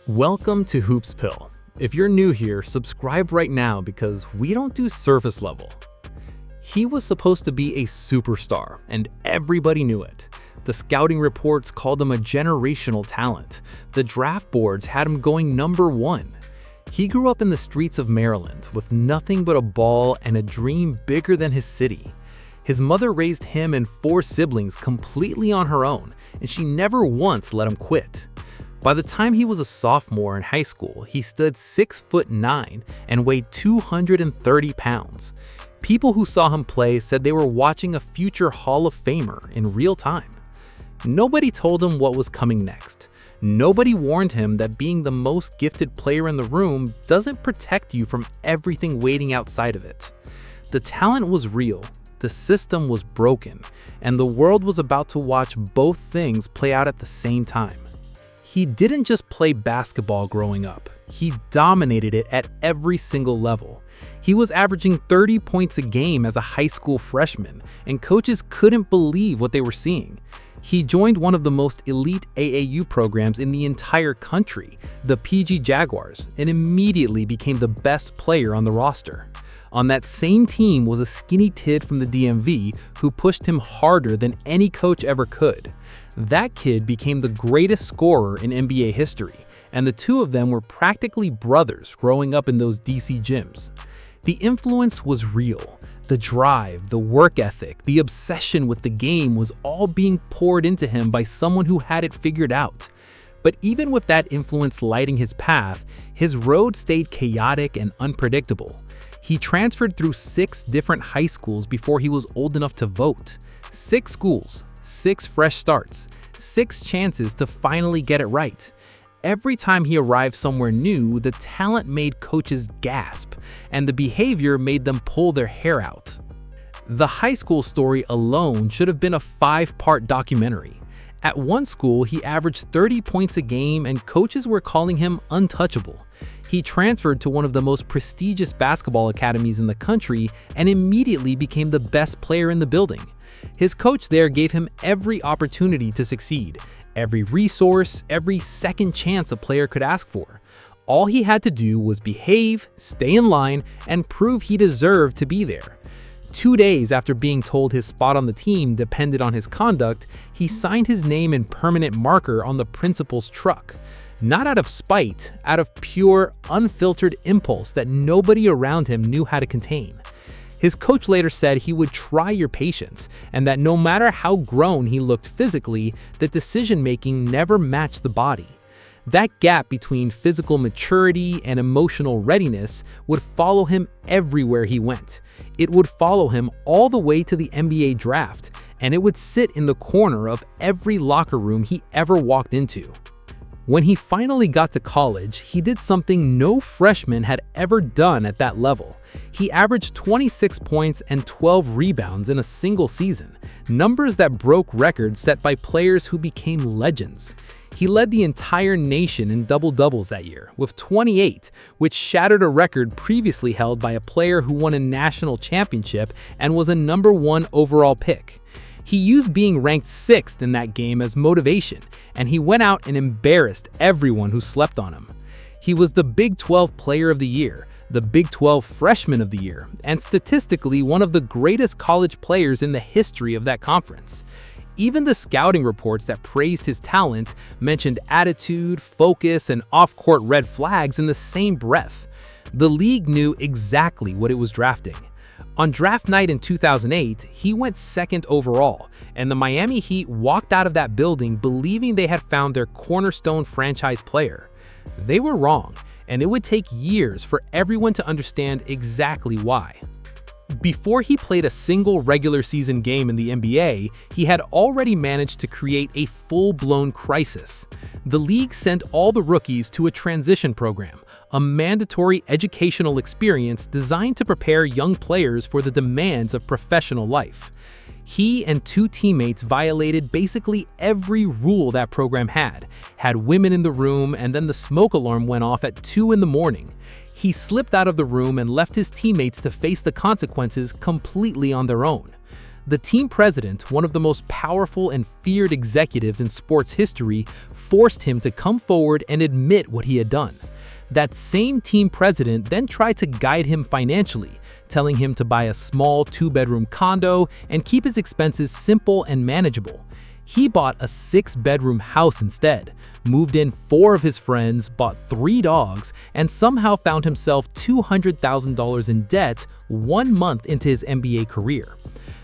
Welcome to Hoops Pill. If you're new here, subscribe right now because we don't do surface level. He was supposed to be a superstar, and everybody knew it. The scouting reports called him a generational talent. The draft boards had him going #1. He grew up in the streets of Maryland with nothing but a ball and a dream bigger than his city. His mother raised him and 4 siblings completely on her own, and she never once let him quit. By the time he was a sophomore in high school, he stood 6'9" and weighed 230 pounds. People who saw him play said they were watching a future Hall of Famer in real time. Nobody told him what was coming next. Nobody warned him that being the most gifted player in the room doesn't protect you from everything waiting outside of it. The talent was real, the system was broken, and the world was about to watch both things play out at the same time. He didn't just play basketball growing up, he dominated it at every single level. He was averaging 30 points a game as a high school freshman, and coaches couldn't believe what they were seeing. He joined one of the most elite AAU programs in the entire country, the PG Jaguars, and immediately became the best player on the roster. On that same team was a skinny kid from the DMV who pushed him harder than any coach ever could. That kid became the greatest scorer in NBA history, and the two of them were practically brothers growing up in those DC gyms. The influence was real. The drive, the work ethic, the obsession with the game was all being poured into him by someone who had it figured out. But even with that influence lighting his path, his road stayed chaotic and unpredictable. He transferred through 6 different high schools before he was old enough to vote. 6 schools, 6 fresh starts, 6 chances to finally get it right. Every time he arrived somewhere new, the talent made coaches gasp, and the behavior made them pull their hair out. The high school story alone should have been a 5-part documentary. At one school, he averaged 30 points a game and coaches were calling him untouchable. He transferred to one of the most prestigious basketball academies in the country and immediately became the best player in the building. His coach there gave him every opportunity to succeed, every resource, every second chance a player could ask for. All he had to do was behave, stay in line, and prove he deserved to be there. 2 days after being told his spot on the team depended on his conduct, he signed his name in permanent marker on the principal's truck. Not out of spite, out of pure, unfiltered impulse that nobody around him knew how to contain. His coach later said he would try your patience, and that no matter how grown he looked physically, the decision-making never matched the body. That gap between physical maturity and emotional readiness would follow him everywhere he went. It would follow him all the way to the NBA draft, and it would sit in the corner of every locker room he ever walked into. When he finally got to college, he did something no freshman had ever done at that level. He averaged 26 points and 12 rebounds in a single season, numbers that broke records set by players who became legends. He led the entire nation in double-doubles that year, with 28, which shattered a record previously held by a player who won a national championship and was a #1 overall pick. He used being ranked 6th in that game as motivation, and he went out and embarrassed everyone who slept on him. He was the Big 12 Player of the Year, the Big 12 Freshman of the Year, and statistically one of the greatest college players in the history of that conference. Even the scouting reports that praised his talent mentioned attitude, focus, and off-court red flags in the same breath. The league knew exactly what it was drafting. On draft night in 2008, he went 2nd overall, and the Miami Heat walked out of that building believing they had found their cornerstone franchise player. They were wrong, and it would take years for everyone to understand exactly why. Before he played a single regular season game in the NBA, he had already managed to create a full-blown crisis. The league sent all the rookies to a transition program, a mandatory educational experience designed to prepare young players for the demands of professional life. He and 2 teammates violated basically every rule that program had women in the room, and then the smoke alarm went off at 2 in the morning. He slipped out of the room and left his teammates to face the consequences completely on their own. The team president, one of the most powerful and feared executives in sports history, forced him to come forward and admit what he had done. That same team president then tried to guide him financially, telling him to buy a small 2-bedroom condo and keep his expenses simple and manageable. He bought a 6-bedroom house instead, moved in 4 of his friends, bought 3 dogs, and somehow found himself $200,000 in debt 1 month into his NBA career.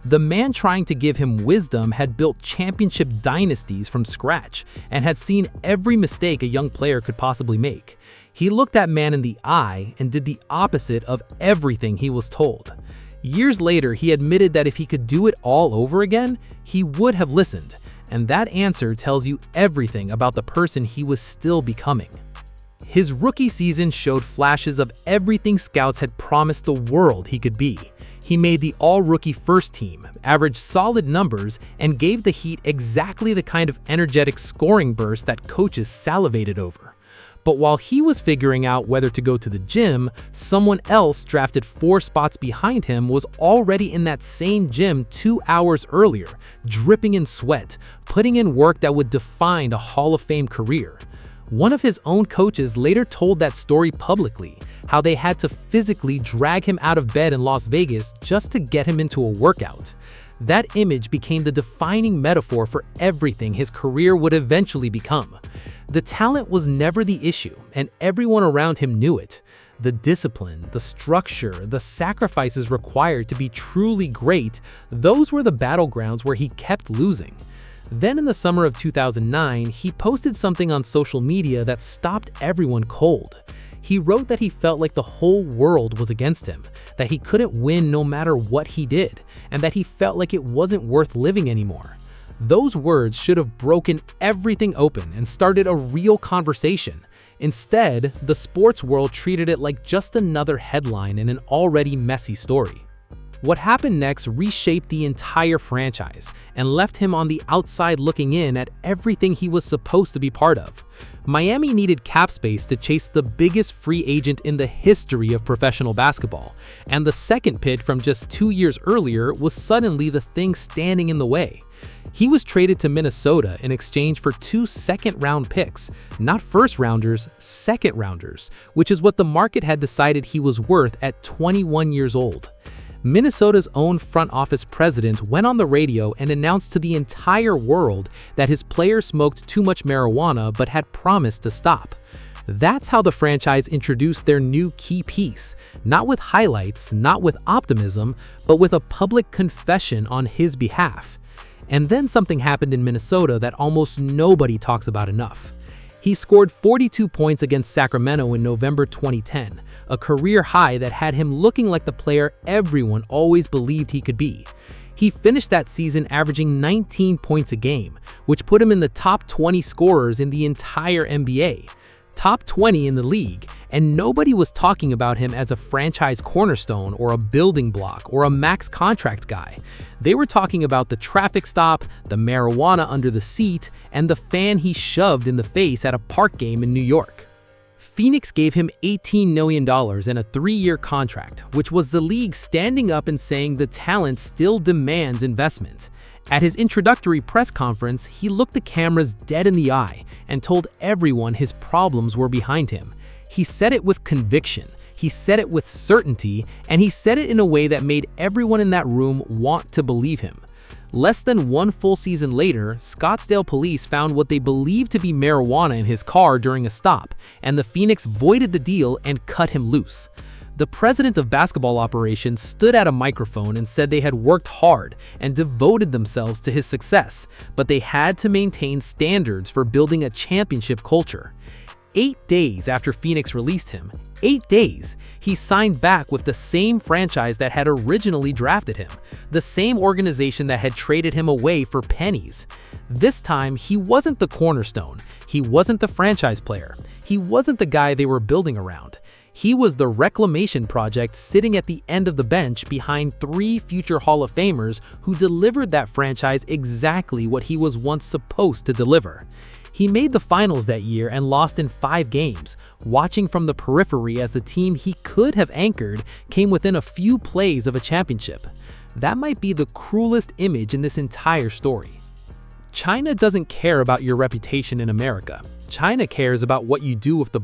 The man trying to give him wisdom had built championship dynasties from scratch and had seen every mistake a young player could possibly make. He looked that man in the eye and did the opposite of everything he was told. Years later, he admitted that if he could do it all over again, he would have listened. And that answer tells you everything about the person he was still becoming. His rookie season showed flashes of everything scouts had promised the world he could be. He made the all-rookie first team, averaged solid numbers, and gave the Heat exactly the kind of energetic scoring burst that coaches salivated over. But while he was figuring out whether to go to the gym, someone else drafted 4 spots behind him was already in that same gym 2 hours earlier, dripping in sweat, putting in work that would define a Hall of Fame career. One of his own coaches later told that story publicly, how they had to physically drag him out of bed in Las Vegas just to get him into a workout. That image became the defining metaphor for everything his career would eventually become. The talent was never the issue, and everyone around him knew it. The discipline, the structure, the sacrifices required to be truly great, those were the battlegrounds where he kept losing. Then in the summer of 2009, he posted something on social media that stopped everyone cold. He wrote that he felt like the whole world was against him, that he couldn't win no matter what he did, and that he felt like it wasn't worth living anymore. Those words should have broken everything open and started a real conversation. Instead, the sports world treated it like just another headline in an already messy story. What happened next reshaped the entire franchise and left him on the outside looking in at everything he was supposed to be part of. Miami needed cap space to chase the biggest free agent in the history of professional basketball, and the second pick from just 2 years earlier was suddenly the thing standing in the way. He was traded to Minnesota in exchange for 2 second-round picks, not first-rounders, second-rounders, which is what the market had decided he was worth at 21 years old. Minnesota's own front office president went on the radio and announced to the entire world that his players smoked too much marijuana but had promised to stop. That's how the franchise introduced their new key piece, not with highlights, not with optimism, but with a public confession on his behalf. And then something happened in Minnesota that almost nobody talks about enough. He scored 42 points against Sacramento in November 2010, a career high that had him looking like the player everyone always believed he could be. He finished that season averaging 19 points a game, which put him in the top 20 scorers in the entire NBA. Top 20 in the league, and nobody was talking about him as a franchise cornerstone or a building block or a max contract guy. They were talking about the traffic stop, the marijuana under the seat, and the fan he shoved in the face at a park game in New York. Phoenix gave him $18 million and a 3-year contract, which was the league standing up and saying the talent still demands investment. At his introductory press conference, he looked the cameras dead in the eye and told everyone his problems were behind him. He said it with conviction, he said it with certainty, and he said it in a way that made everyone in that room want to believe him. Less than 1 full season later, Scottsdale police found what they believed to be marijuana in his car during a stop, and the Phoenix voided the deal and cut him loose. The president of basketball operations stood at a microphone and said they had worked hard and devoted themselves to his success, but they had to maintain standards for building a championship culture. 8 days after Phoenix released him, 8 days, he signed back with the same franchise that had originally drafted him, the same organization that had traded him away for pennies. This time, he wasn't the cornerstone, he wasn't the franchise player, he wasn't the guy they were building around. He was the reclamation project sitting at the end of the bench behind 3 future Hall of Famers who delivered that franchise exactly what he was once supposed to deliver. He made the finals that year and lost in 5 games, watching from the periphery as the team he could have anchored came within a few plays of a championship. That might be the cruelest image in this entire story. China doesn't care about your reputation in America. China cares about what you do with the